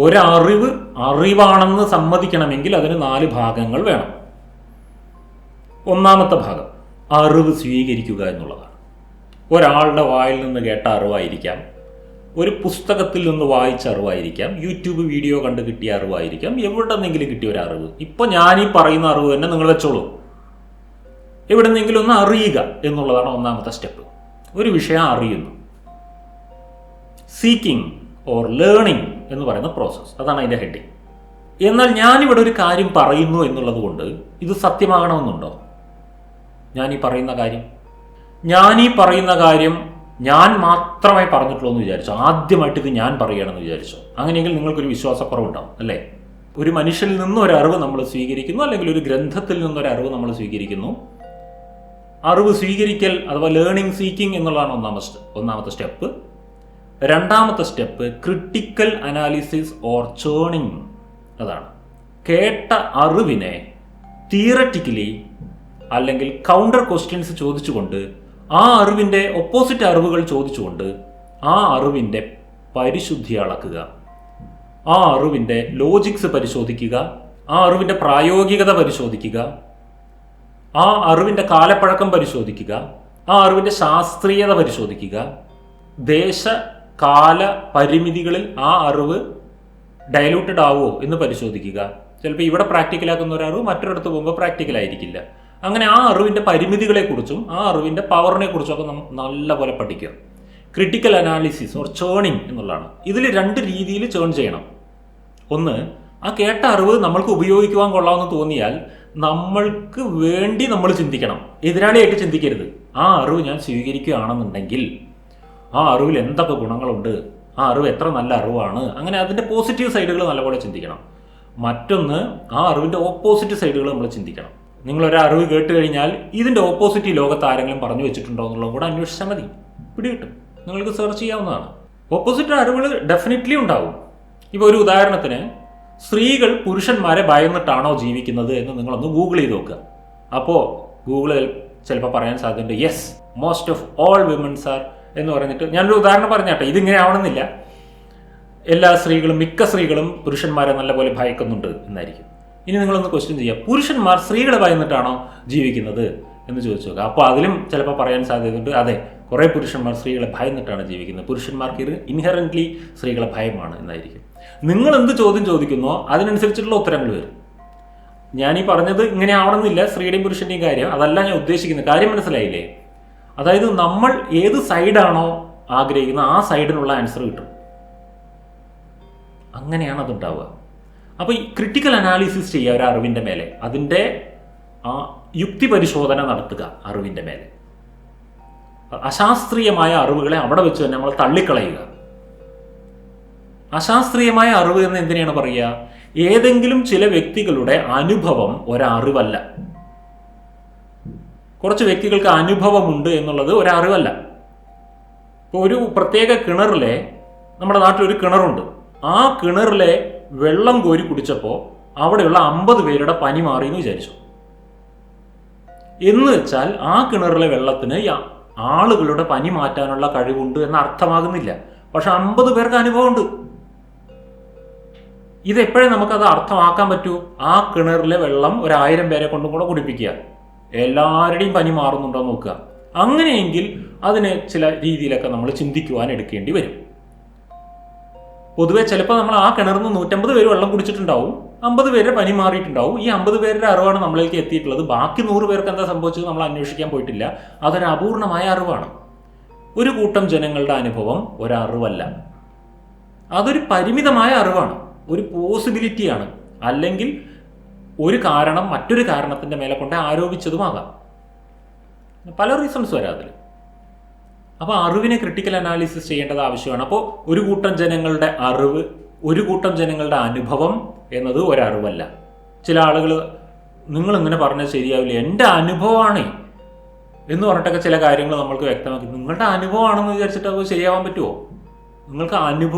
ഒരറിവ് അറിവാണെന്ന് സമ്മതിക്കണമെങ്കിൽ അതിന് 4 ഭാഗങ്ങൾ വേണം. ഒന്നാമത്തെ ഭാഗം അറിവ് സ്വീകരിക്കുക എന്നുള്ളതാണ്. ഒരാളുടെ വായിൽ നിന്ന് കേട്ട അറിവായിരിക്കാം, ഒരു പുസ്തകത്തിൽ നിന്ന് വായിച്ച അറിവായിരിക്കാം, യൂട്യൂബ് വീഡിയോ കണ്ട് കിട്ടിയ അറിവായിരിക്കാം, എവിടെന്നെങ്കിലും കിട്ടിയ ഒരു അറിവ്. ഇപ്പോൾ ഞാൻ ഈ പറയുന്ന അറിവ് തന്നെ നിങ്ങൾ വെച്ചോളൂ. എവിടെന്നെങ്കിലും ഒന്ന് അറിയുക എന്നുള്ളതാണ് ഒന്നാമത്തെ സ്റ്റെപ്പ്. ഒരു വിഷയം അറിയുന്നു. സീക്കിംഗ് ഓർ ലേണിംഗ് എന്ന് പറയുന്ന പ്രോസസ്സ്, അതാണ് അതിൻ്റെ ഹെഡിങ്. എന്നാൽ ഞാനിവിടെ ഒരു കാര്യം പറയുന്നു എന്നുള്ളത് കൊണ്ട് ഇത് സത്യമാകണമെന്നുണ്ടോ? ഞാൻ ഈ പറയുന്ന കാര്യം ഞാൻ മാത്രമേ പറഞ്ഞിട്ടുള്ളൂ എന്ന് വിചാരിച്ചോ? ആദ്യമായിട്ട് ഇത് ഞാൻ പറയണമെന്ന് വിചാരിച്ചോ? അങ്ങനെയെങ്കിൽ നിങ്ങൾക്കൊരു വിശ്വാസക്കുറവുണ്ടാവും, അല്ലേ? ഒരു മനുഷ്യനിൽ നിന്നും ഒരു അറിവ് നമ്മൾ സ്വീകരിക്കുന്നു, അല്ലെങ്കിൽ ഒരു ഗ്രന്ഥത്തിൽ നിന്നൊരു അറിവ് നമ്മൾ സ്വീകരിക്കുന്നു. അറിവ് സ്വീകരിക്കൽ അഥവാ ലേണിംഗ് സീക്കിംഗ് എന്നുള്ളതാണ് ഒന്നാമത്തെ സ്റ്റെപ്പ്. രണ്ടാമത്തെ step critical analysis or churning. അതാണ് കേട്ട അറിവിനെ തിയററ്റിക്കലി അല്ലെങ്കിൽ കൗണ്ടർ ക്വസ്റ്റ്യൻസ് ചോദിച്ചുകൊണ്ട്, ആ അറിവിൻ്റെ ഒപ്പോസിറ്റ് അറിവുകൾ ചോദിച്ചുകൊണ്ട് ആ അറിവിൻ്റെ പരിശുദ്ധി അളക്കുക, ആ അറിവിൻ്റെ ലോജിക്സ് പരിശോധിക്കുക, ആ അറിവിൻ്റെ പ്രായോഗികത പരിശോധിക്കുക, ആ അറിവിൻ്റെ കാലപ്പഴക്കം പരിശോധിക്കുക, ആ അറിവിൻ്റെ ശാസ്ത്രീയത പരിശോധിക്കുക, ദേശകാല പരിമിതികളിൽ ആ അറിവ് ഡയലൂട്ടഡ് ആവുമോ എന്ന് പരിശോധിക്കുക. ചിലപ്പോൾ ഇവിടെ പ്രാക്ടിക്കലാക്കുന്ന ഒരു അറിവ് മറ്റൊരിടത്ത് പോകുമ്പോൾ പ്രാക്ടിക്കലായിരിക്കില്ല. അങ്ങനെ ആ അറിവിൻ്റെ പരിമിതികളെക്കുറിച്ചും ആ അറിവിൻ്റെ പവറിനെ കുറിച്ചൊക്കെ നല്ലപോലെ പഠിക്കുക. ക്രിട്ടിക്കൽ അനാലിസിസ് ഓർ ചേണിംഗ് എന്നുള്ളതാണ്. ഇതിൽ 2 രീതിയിൽ ചേൺ ചെയ്യണം. ഒന്ന്, ആ കേട്ട അറിവ് നമ്മൾക്ക് ഉപയോഗിക്കുവാൻ കൊള്ളാമെന്ന് തോന്നിയാൽ നമ്മൾക്ക് വേണ്ടി നമ്മൾ ചിന്തിക്കണം, എതിരാളിയായിട്ട് ചിന്തിക്കരുത്. ആ അറിവ് ഞാൻ സ്വീകരിക്കുകയാണെന്നുണ്ടെങ്കിൽ ആ അറിവിൽ എന്തൊക്കെ ഗുണങ്ങളുണ്ട്, ആ അറിവ് എത്ര നല്ല അറിവാണ്, അങ്ങനെ അതിൻ്റെ പോസിറ്റീവ് സൈഡുകൾ നല്ലപോലെ ചിന്തിക്കണം. മറ്റൊന്ന്, ആ അറിവിൻ്റെ ഓപ്പോസിറ്റ് സൈഡുകൾ നമ്മൾ ചിന്തിക്കണം. നിങ്ങളൊരു അറിവ് കേട്ട് കഴിഞ്ഞാൽ ഇതിൻ്റെ ഓപ്പോസിറ്റ് ലോകത്ത് ആരെങ്കിലും പറഞ്ഞു വെച്ചിട്ടുണ്ടോ എന്നുള്ളതും കൂടെ അന്വേഷിച്ചാൽ മതി, പിടികിട്ടും. നിങ്ങൾക്ക് സെർച്ച് ചെയ്യാവുന്നതാണ്. ഓപ്പോസിറ്റ് അറിവുകൾ ഡെഫിനറ്റ്ലി ഉണ്ടാവും. ഇപ്പോൾ ഒരു ഉദാഹരണത്തിന്, സ്ത്രീകൾ പുരുഷന്മാരെ ഭയന്നിട്ടാണോ ജീവിക്കുന്നത് എന്ന് നിങ്ങളൊന്ന് ഗൂഗിൾ ചെയ്ത് നോക്കുക. അപ്പോൾ ഗൂഗിളിൽ ചിലപ്പോൾ പറയാൻ സാധ്യതയുണ്ട്, yes, most of all womens are എന്ന് പറഞ്ഞിട്ട്. ഞാനൊരു ഉദാഹരണം പറഞ്ഞാട്ടെ, ഇതിങ്ങനെ ആവണമെന്നില്ല. മിക്ക സ്ത്രീകളും പുരുഷന്മാരെ നല്ലപോലെ ഭയക്കുന്നുണ്ട് എന്നായിരിക്കും. ഇനി നിങ്ങളൊന്ന് ക്വസ്റ്റ്യൻ ചെയ്യുക, പുരുഷന്മാർ സ്ത്രീകളെ ഭയന്നിട്ടാണോ ജീവിക്കുന്നത് എന്ന് ചോദിച്ചു നോക്കുക. അപ്പോൾ അതിലും ചിലപ്പോൾ പറയാൻ സാധ്യതയുണ്ട്, അതെ, കുറേ പുരുഷന്മാർ സ്ത്രീകളെ ഭയന്നിട്ടാണ് ജീവിക്കുന്നത്, പുരുഷന്മാർക്ക് ഇത് ഇൻഹെറൻ്റ്ലി സ്ത്രീകളെ ഭയമാണ് എന്നായിരിക്കും. നിങ്ങൾ എന്ത് ചോദ്യം ചോദിക്കുന്നോ അതിനനുസരിച്ചിട്ടുള്ള ഉത്തരങ്ങൾ വരും. ഞാനീ പറഞ്ഞത് ഇങ്ങനെ ആവണമെന്നില്ല, സ്ത്രീയുടെയും പുരുഷൻ്റെയും കാര്യം അതല്ല ഞാൻ ഉദ്ദേശിക്കുന്നത്. കാര്യം മനസ്സിലായില്ലേ? അതായത് നമ്മൾ ഏത് സൈഡാണോ ആഗ്രഹിക്കുന്നത് ആ സൈഡിനുള്ള ആൻസർ കിട്ടും. അങ്ങനെയാണ് അതുണ്ടാവുക. അപ്പോൾ ഈ ക്രിട്ടിക്കൽ അനാലിസിസ് ചെയ്യുക ഒരു അറിവിൻ്റെ മേലെ, അതിൻ്റെ യുക്തി പരിശോധന നടത്തുക അറിവിൻ്റെ മേലെ. അശാസ്ത്രീയമായ അറിവുകളെ അവിടെ വെച്ച് തന്നെ നമ്മൾ തള്ളിക്കളയുക. അശാസ്ത്രീയമായ അറിവ് എന്ന് എന്തിനാണ് പറയുക? ഏതെങ്കിലും ചില വ്യക്തികളുടെ അനുഭവം ഒരറിവല്ല. കുറച്ച് വ്യക്തികൾക്ക് അനുഭവമുണ്ട് എന്നുള്ളത് ഒരറിവല്ല. ഇപ്പോൾ ഒരു പ്രത്യേക കിണറിലെ, നമ്മുടെ നാട്ടിലൊരു കിണറുണ്ട്, ആ കിണറിലെ വെള്ളം കോരി കുടിച്ചപ്പോൾ അവിടെയുള്ള 50 പേരുടെ പനി മാറി എന്ന് വിചാരിച്ചു. എന്ന് വെച്ചാൽ ആ കിണറിലെ വെള്ളത്തിന് ആളുകളുടെ പനി മാറ്റാനുള്ള കഴിവുണ്ട് എന്ന് അർത്ഥമാകുന്നില്ല. പക്ഷെ 50 പേർക്ക് അനുഭവമുണ്ട്. ഇതെപ്പോഴും നമുക്കത് അർത്ഥമാക്കാൻ പറ്റൂ? ആ കിണറിലെ വെള്ളം 1000 പേരെ കൊണ്ടും കൂടെ കുടിപ്പിക്കുക, എല്ലാവരുടെയും പനി മാറുന്നുണ്ടോ നോക്കുക. അങ്ങനെയെങ്കിൽ അതിന് ചില രീതിയിലൊക്കെ നമ്മൾ ചിന്തിക്കുവാൻ എടുക്കേണ്ടി വരും. പൊതുവെ ചിലപ്പോൾ നമ്മൾ ആ കിണറിൽ നിന്ന് 150 പേര് വെള്ളം കുടിച്ചിട്ടുണ്ടാവും, 50 പേരുടെ പനി മാറിയിട്ടുണ്ടാവും. ഈ 50 പേരുടെ അറിവാണ് നമ്മളിലേക്ക് എത്തിയിട്ടുള്ളത്. ബാക്കി 100 പേർക്ക് എന്താ സംഭവിച്ചത് നമ്മൾ അന്വേഷിക്കാൻ പോയിട്ടില്ല. അതൊരു അപൂർണമായ അറിവാണ്. ഒരു കൂട്ടം ജനങ്ങളുടെ അനുഭവം ഒരറിവല്ല, അതൊരു പരിമിതമായ അറിവാണ്, ഒരു പോസിബിലിറ്റിയാണ്. അല്ലെങ്കിൽ ഒരു കാരണം മറ്റൊരു കാരണത്തിൻ്റെ മേലെ കൊണ്ട് ആരോപിച്ചതുമാകാം. പല റീസൺസ് വരാം അതിൽ. അപ്പോൾ അറിവിനെ ക്രിട്ടിക്കൽ അനാലിസിസ് ചെയ്യേണ്ടത് ആവശ്യമാണ്. അപ്പോൾ ഒരു കൂട്ടം ജനങ്ങളുടെ അറിവ്, ഒരു കൂട്ടം ജനങ്ങളുടെ അനുഭവം എന്നത് ഒരറിവല്ല. ചില ആളുകൾ, നിങ്ങളിങ്ങനെ പറഞ്ഞാൽ ശരിയാവില്ല, എൻ്റെ അനുഭവമാണ് എന്ന് പറഞ്ഞിട്ടൊക്കെ ചില കാര്യങ്ങൾ നമ്മൾക്ക് വ്യക്തമാക്കി. നിങ്ങളുടെ അനുഭവമാണെന്ന് വിചാരിച്ചിട്ട് അത് ശരിയാവാൻ പറ്റുമോ? നിങ്ങൾക്ക്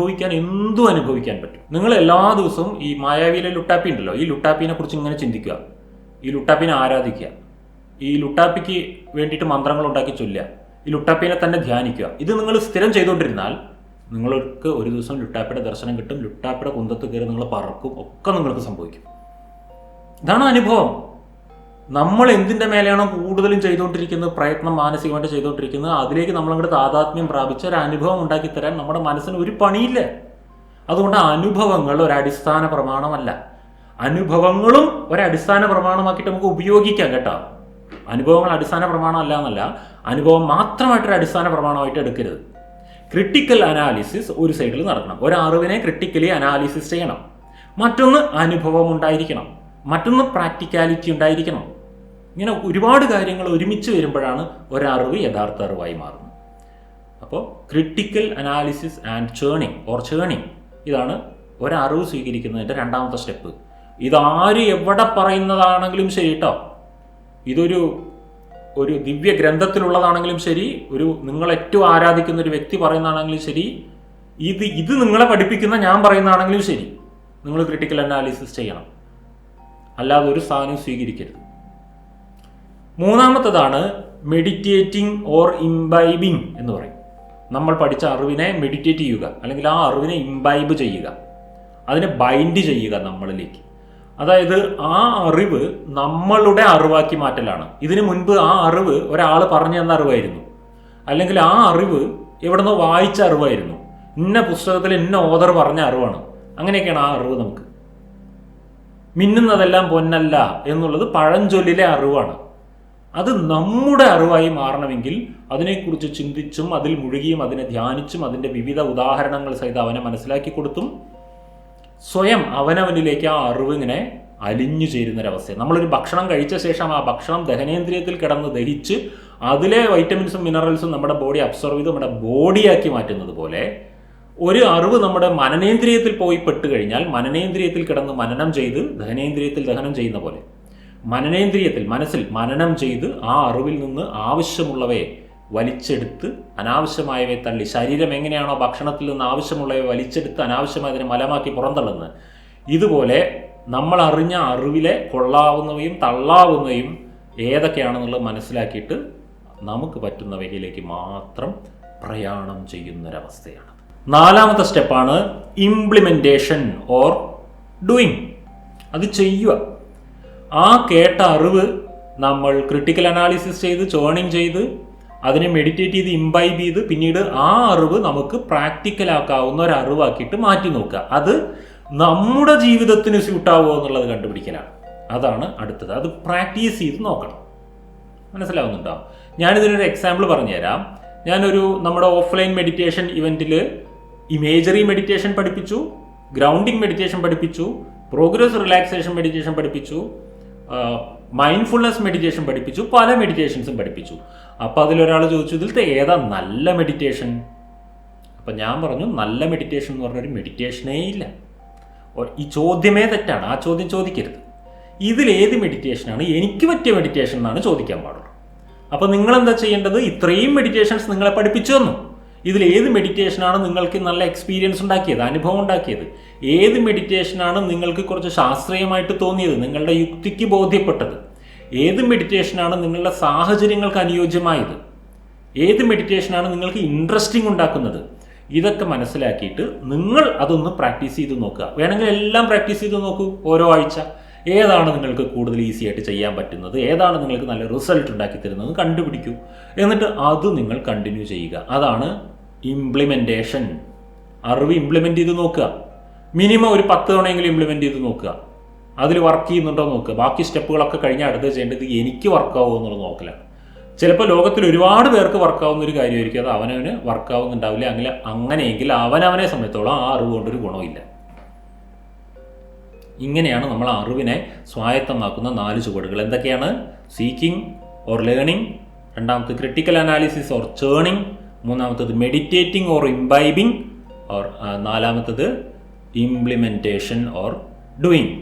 എന്തും അനുഭവിക്കാൻ പറ്റും. നിങ്ങൾ എല്ലാ ദിവസവും ഈ മായാവിയിലെ ലുട്ടാപ്പി ഉണ്ടല്ലോ, ഈ ലുട്ടാപ്പിനെ കുറിച്ച് ഇങ്ങനെ ചിന്തിക്കുക, ഈ ലുട്ടാപ്പിനെ ആരാധിക്കുക, ഈ ലുട്ടാപ്പിക്ക് വേണ്ടിയിട്ട് മന്ത്രങ്ങൾ ഉണ്ടാക്കി ചൊല്ലുക, ഈ ലുട്ടാപ്പിനെ തന്നെ ധ്യാനിക്കുക. ഇത് നിങ്ങൾ സ്ഥിരം ചെയ്തുകൊണ്ടിരുന്നാൽ നിങ്ങൾക്ക് ഒരു ദിവസം ലുട്ടാപ്പിയുടെ ദർശനം കിട്ടും, ലുട്ടാപ്പിയുടെ കുന്തത്ത് കയറി നിങ്ങൾ പറക്കും, ഒക്കെ നിങ്ങൾക്ക് സംഭവിക്കും. ഇതാണ് അനുഭവം. നമ്മൾ എന്തിൻ്റെ മേലെയാണോ കൂടുതലും ചെയ്തുകൊണ്ടിരിക്കുന്നത്, പ്രയത്നം മാനസികമായിട്ട് ചെയ്തുകൊണ്ടിരിക്കുന്നത്, അതിലേക്ക് നമ്മളങ്ങോട്ട് താതാത്മ്യം പ്രാപിച്ച ഒരു അനുഭവം ഉണ്ടാക്കി തരാൻ നമ്മുടെ മനസ്സിന് ഒരു പണിയില്ല. അതുകൊണ്ട് അനുഭവങ്ങൾ ഒരടിസ്ഥാന പ്രമാണമല്ല. അനുഭവങ്ങളും ഒരടിസ്ഥാന പ്രമാണമാക്കിയിട്ട് നമുക്ക് ഉപയോഗിക്കാം കേട്ടോ. അനുഭവങ്ങൾ അടിസ്ഥാന പ്രമാണമല്ല എന്നല്ല, അനുഭവം മാത്രമായിട്ടൊരു അടിസ്ഥാന പ്രമാണമായിട്ട് എടുക്കരുത്. ക്രിട്ടിക്കൽ അനാലിസിസ് ഒരു സൈഡിൽ നടക്കണം. ഒരറിവിനെ ക്രിട്ടിക്കലി അനാലിസിസ് ചെയ്യണം. മറ്റൊന്ന് അനുഭവം ഉണ്ടായിരിക്കണം, മറ്റൊന്ന് പ്രാക്ടിക്കാലിറ്റി ഉണ്ടായിരിക്കണം. ഇങ്ങനെ ഒരുപാട് കാര്യങ്ങൾ ഒരുമിച്ച് വരുമ്പോഴാണ് ഒരറിവ് യഥാർത്ഥ അറിവായി മാറുന്നത്. അപ്പോൾ ക്രിട്ടിക്കൽ അനാലിസിസ് ആൻഡ് ചേണിങ് ഇതാണ് ഒരറിവ് സ്വീകരിക്കുന്നതിൻ്റെ രണ്ടാമത്തെ സ്റ്റെപ്പ്. ഇതാര് എവിടെ പറയുന്നതാണെങ്കിലും ശരി കേട്ടോ, ഇതൊരു ദിവ്യ ഗ്രന്ഥത്തിലുള്ളതാണെങ്കിലും ശരി, നിങ്ങൾ ഏറ്റവും ആരാധിക്കുന്ന ഒരു വ്യക്തി പറയുന്നതാണെങ്കിലും ശരി, ഇത് നിങ്ങളെ പഠിപ്പിക്കുന്ന ഞാൻ പറയുന്നതാണെങ്കിലും ശരി, നിങ്ങൾ ക്രിട്ടിക്കൽ അനാലിസിസ് ചെയ്യണം. അല്ലാതെ ഒരു സാധനവും സ്വീകരിക്കരുത്. മൂന്നാമത്തതാണ് മെഡിറ്റേറ്റിംഗ് ഓർ ഇംബൈബിങ് എന്ന് പറയും. നമ്മൾ പഠിച്ച അറിവിനെ മെഡിറ്റേറ്റ് ചെയ്യുക, അല്ലെങ്കിൽ ആ അറിവിനെ ഇംബൈബ് ചെയ്യുക, അതിനെ ബൈൻഡ് ചെയ്യുക നമ്മളിലേക്ക്. അതായത് ആ അറിവ് നമ്മളുടെ അറിവാക്കി മാറ്റലാണ്. ഇതിനു മുൻപ് ആ അറിവ് ഒരാൾ പറഞ്ഞു തന്ന അറിവായിരുന്നു, അല്ലെങ്കിൽ ആ അറിവ് എവിടുന്നോ വായിച്ച അറിവായിരുന്നു, ഇന്ന പുസ്തകത്തിൽ ഇന്ന ഓതർ പറഞ്ഞ അറിവാണ്. അങ്ങനെയൊക്കെയാണ് ആ അറിവ്. നമുക്ക് മിന്നുന്നതെല്ലാം പൊന്നല്ല എന്നുള്ളത് പഴഞ്ചൊല്ലിലെ അറിവാണ്. അത് നമ്മുടെ അറിവായി മാറണമെങ്കിൽ അതിനെക്കുറിച്ച് ചിന്തിച്ചും അതിൽ മുഴുകിയും അതിനെ ധ്യാനിച്ചും അതിൻ്റെ വിവിധ ഉദാഹരണങ്ങൾ സഹിതം അവനെ മനസ്സിലാക്കി കൊടുത്തും സ്വയം അവനവനിലേക്ക് ആ അറിവ് ഇങ്ങനെ അലിഞ്ഞു ചേരുന്നൊരവസ്ഥ. നമ്മളൊരു ഭക്ഷണം കഴിച്ച ശേഷം ആ ഭക്ഷണം ദഹനേന്ദ്രിയത്തിൽ കിടന്ന് ദഹിച്ച് അതിലെ വൈറ്റമിൻസും മിനറൽസും നമ്മുടെ ബോഡി അബ്സോർവ് ചെയ്ത് നമ്മുടെ ബോഡിയാക്കി മാറ്റുന്നത് പോലെ ഒരു അറിവ് നമ്മുടെ മനനേന്ദ്രിയത്തിൽ പോയി പെട്ട് കഴിഞ്ഞാൽ മനനേന്ദ്രിയത്തിൽ കിടന്ന് മനനം ചെയ്ത് ദഹനേന്ദ്രിയത്തിൽ ദഹനം ചെയ്യുന്ന പോലെ മനസ്സിൽ മനനം ചെയ്ത് ആ അറിവിൽ നിന്ന് ആവശ്യമുള്ളവയെ വലിച്ചെടുത്ത് അനാവശ്യമായവയെ തള്ളി, ശരീരം എങ്ങനെയാണോ ഭക്ഷണത്തിൽ നിന്ന് ആവശ്യമുള്ളവയെ വലിച്ചെടുത്ത് അനാവശ്യമായതിനെ മലമാക്കി പുറന്തള്ളുന്നത്, ഇതുപോലെ നമ്മൾ അറിഞ്ഞ അറിവിലെ കൊള്ളാവുന്നവയും തള്ളാവുന്നവയും ഏതൊക്കെയാണെന്നുള്ളത് മനസ്സിലാക്കിയിട്ട് നമുക്ക് പറ്റുന്നവയിലേക്ക് മാത്രം പ്രയാണം ചെയ്യുന്നൊരവസ്ഥയാണ്. നാലാമത്തെ സ്റ്റെപ്പാണ് ഇംപ്ലിമെൻറ്റേഷൻ ഓർ ഡൂയിങ്. അത് ചെയ്യുക. ആ കേട്ട അറിവ് നമ്മൾ ക്രിട്ടിക്കൽ അനാലിസിസ് ചെയ്ത് ചേണിങ് ചെയ്ത് അതിനെ മെഡിറ്റേറ്റ് ചെയ്ത് ഇംബൈബ് ചെയ്ത് പിന്നീട് ആ അറിവ് നമുക്ക് പ്രാക്ടിക്കലാക്കാവുന്ന ഒരു അറിവാക്കിയിട്ട് മാറ്റി നോക്കുക. അത് നമ്മുടെ ജീവിതത്തിന് സ്യൂട്ടാവുമോ എന്നുള്ളത് കണ്ടുപിടിക്കലാണ്. അതാണ് അടുത്തത്. അത് പ്രാക്ടീസ് ചെയ്ത് നോക്കണം. മനസ്സിലാവുന്നുണ്ടോ? ഞാനിതിനൊരു എക്സാമ്പിൾ പറഞ്ഞുതരാം. നമ്മുടെ ഓഫ്ലൈൻ മെഡിറ്റേഷൻ ഇവൻറ്റിൽ ഇമേജറി മെഡിറ്റേഷൻ പഠിപ്പിച്ചു, ഗ്രൗണ്ടിങ് മെഡിറ്റേഷൻ പഠിപ്പിച്ചു, പ്രോഗ്രസ് റിലാക്സേഷൻ മെഡിറ്റേഷൻ പഠിപ്പിച്ചു, മൈൻഡ്ഫുൾനെസ് മെഡിറ്റേഷൻ പഠിപ്പിച്ചു, പല മെഡിറ്റേഷൻസും പഠിപ്പിച്ചു. അപ്പോൾ അതിലൊരാൾ ചോദിച്ചു, ഇതിലത്തെ ഏതാ നല്ല മെഡിറ്റേഷൻ? അപ്പം ഞാൻ പറഞ്ഞു, നല്ല മെഡിറ്റേഷൻ എന്ന് പറഞ്ഞൊരു മെഡിറ്റേഷനേ ഇല്ല. ഈ ചോദ്യമേ തെറ്റാണ്. ആ ചോദ്യം ചോദിക്കരുത്. ഇതിലേത് മെഡിറ്റേഷനാണ് എനിക്ക് പറ്റിയ മെഡിറ്റേഷൻ എന്നാണ് ചോദിക്കാൻ പാടുള്ളൂ. അപ്പോൾ നിങ്ങളെന്താ ചെയ്യേണ്ടത്? ഇത്രയും മെഡിറ്റേഷൻസ് നിങ്ങളെ പഠിപ്പിച്ചു തന്നു. ഇതിലേത് മെഡിറ്റേഷനാണ് നിങ്ങൾക്ക് നല്ല എക്സ്പീരിയൻസ് ഉണ്ടാക്കിയത്, അനുഭവം ഉണ്ടാക്കിയത്? ഏത് മെഡിറ്റേഷനാണ് നിങ്ങൾക്ക് കുറച്ച് ശാസ്ത്രീയമായിട്ട് തോന്നിയത്, നിങ്ങളുടെ യുക്തിക്ക് ബോധ്യപ്പെട്ടത്? ഏത് മെഡിറ്റേഷനാണ് നിങ്ങളുടെ സാഹചര്യങ്ങൾക്ക് അനുയോജ്യമായത്? ഏത് മെഡിറ്റേഷനാണ് നിങ്ങൾക്ക് ഇൻട്രസ്റ്റിംഗ് ഉണ്ടാക്കുന്നത്? ഇതൊക്കെ മനസ്സിലാക്കിയിട്ട് നിങ്ങൾ അതൊന്ന് പ്രാക്ടീസ് ചെയ്ത് നോക്കുക. വേണമെങ്കിൽ എല്ലാം പ്രാക്ടീസ് ചെയ്ത് നോക്കൂ ഓരോ ആഴ്ച. ഏതാണ് നിങ്ങൾക്ക് കൂടുതൽ ഈസി ആയിട്ട് ചെയ്യാൻ പറ്റുന്നത്, ഏതാണ് നിങ്ങൾക്ക് നല്ല റിസൾട്ട് ഉണ്ടാക്കി തരുന്നത് കണ്ടുപിടിക്കൂ. എന്നിട്ട് അത് നിങ്ങൾ കണ്ടിന്യൂ ചെയ്യുക. അതാണ് ഇംപ്ലിമെൻറ്റേഷൻ. അറിവ് ഇംപ്ലിമെൻറ്റ് ചെയ്ത് നോക്കുക. മിനിമം ഒരു 10 തവണയെങ്കിലും ഇംപ്ലിമെൻറ്റ് ചെയ്ത് നോക്കുക. അതിൽ വർക്ക് ചെയ്യുന്നുണ്ടോ നോക്കുക. ബാക്കി സ്റ്റെപ്പുകളൊക്കെ കഴിഞ്ഞാൽ അടുത്ത് ചെയ്യേണ്ടത് എനിക്ക് വർക്കാവുമോ എന്നുള്ളത് നോക്കലാണ്. ചിലപ്പോൾ ലോകത്തിൽ ഒരുപാട് പേർക്ക് വർക്കാവുന്ന ഒരു കാര്യമായിരിക്കും, അത് അവനവന് വർക്കാവുന്നുണ്ടാവില്ല. അങ്ങനെയെങ്കിൽ അവനവനെ സംബന്ധിച്ചോളം ആ അറിവ് കൊണ്ടൊരു ഗുണമില്ല. ഇങ്ങനെയാണ് നമ്മൾ അറിവിനെ സ്വായത്തമാക്കുന്ന 4 ചുവടുകൾ. എന്തൊക്കെയാണ്? സീക്കിംഗ് ഓർ ലേണിംഗ്, രണ്ടാമത്തെ ക്രിട്ടിക്കൽ അനാലിസിസ് ഓർ ചേണിംഗ്, മൂന്നാമത്തത് മെഡിറ്റേറ്റിംഗ് ഓർ ഇംബൈബിംഗ്, ഓർ നാലാമത്തത് ഇംപ്ലിമെൻറ്റേഷൻ ഓർ ഡൂയിങ്.